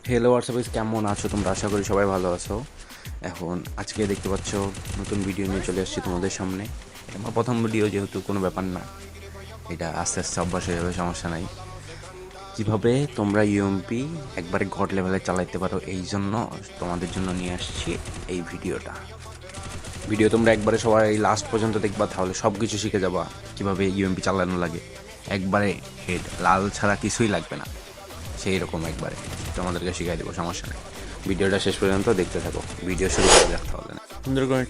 Hello WhatsApp, কেমন আছো তোমরা? আশা করি সবাই ভালো আছো। এখন আজকে দেখতে পাচ্ছ নতুন ভিডিও নিয়ে চলে আসছি তোমাদের সামনে। এটা আমার প্রথম ভিডিও, যেহেতু কোনো ব্যাপার না, এটা আস্তে আস্তে অভ্যাস হয়ে যাবে, সমস্যা নাই। কীভাবে তোমরা ইউএমপি একবারে গড লেভেলে চালাইতে পারো, এই জন্য তোমাদের জন্য নিয়ে আসছি এই ভিডিও তোমরা একবারে সবাই লাস্ট পর্যন্ত দেখবা, তাহলে সব কিছু শিখে যাবা কীভাবে ইউএমপি চালানো লাগে। একবারে হেড লাল ছাড়া কিছুই লাগবে না, সেই রকম একবারে তোমাদেরকে শিখাই দেবো, সমস্যা নেই। ভিডিওটা শেষ পর্যন্ত দেখতে থাকো, ভিডিও শুরু করে রাখতে হবে না। সুন্দর করে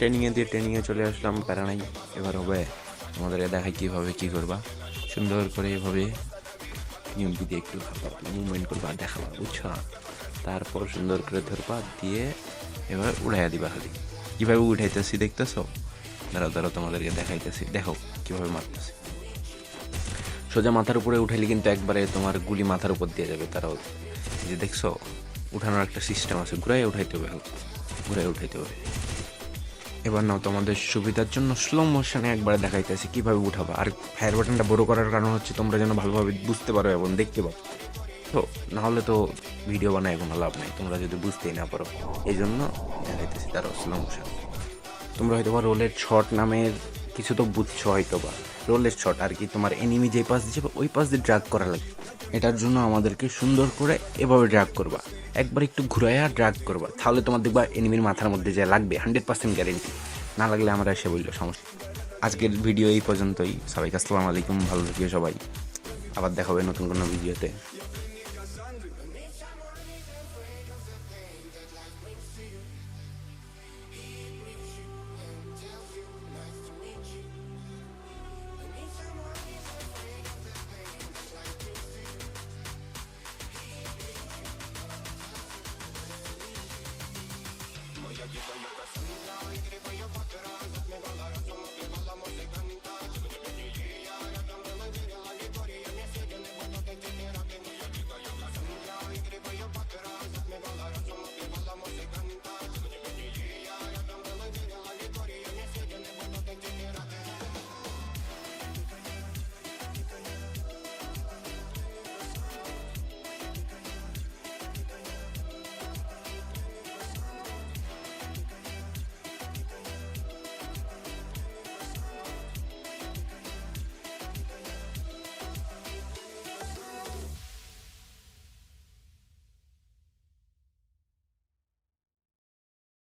ট্রেনিংয়ে চলে আসলাম, প্যারা নাই। এবার হবে তোমাদেরকে দেখাই কীভাবে কী করবা। সুন্দর করে এভাবে ইউএমপি দিয়ে একটু হালকা মুভমেন্ট করবা, দেখাবা, বুঝছো? তারপর সুন্দর করে ধরবা, দিয়ে এবার উড়াইয়া দিবা। খালি কীভাবে উঠাইতেছি দেখতেছো? দাঁড়াও তোমাদেরকে দেখাইতেছি, দেখো কীভাবে মারতেছি। সোজা মাথার উপরে উঠাইলে কিন্তু একবারে তোমার গুলি মাথার উপর দিয়ে যাবে। তারাও যে দেখছো, উঠানোর একটা সিস্টেম আছে, ঘুরাই উঠাইতে হবে, হালকা ঘুরাই উঠাইতে হবে। এবার নাও, তোমাদের সুবিধার জন্য স্লো মোশনে একবারে দেখাইতেছি কীভাবে উঠাবা। আর ফায়ার বাটনটা বড় করার কারণ হচ্ছে তোমরা যেন ভালোভাবে বুঝতে পারো এবং দেখতে পারো। তো নাহলে তো ভিডিও বানায় কোনো লাভ নেই, তোমরা যদি বুঝতেই না পারো। এই জন্য দেখাইতেছি তারও স্লো মোশন। তোমরা হয়তো বা রোলের শট নামের কিছু তো বুঝছো হয়তো বা। রোলের শট আর কি, তোমার এনিমি যে পাশ দিচ্ছে ওই পাশ দিয়ে ড্রাগ করা লাগে। এটার জন্য আমাদেরকে সুন্দর করে এভাবে ড্রাগ করবা, একবার একটু ঘুরাইয়া ড্রাগ করবা, তাহলে তোমার দেখবা এনিমির মাথার মধ্যে যে লাগবে 100% গ্যারেন্টি। না লাগলে আমরা এসে বললো, সমস্যা। আজকের ভিডিও এই পর্যন্তই। সবাইকে আসসালামু আলাইকুম, ভালো থাকিও সবাই। আবার দেখা হবে নতুন কোনো ভিডিওতে।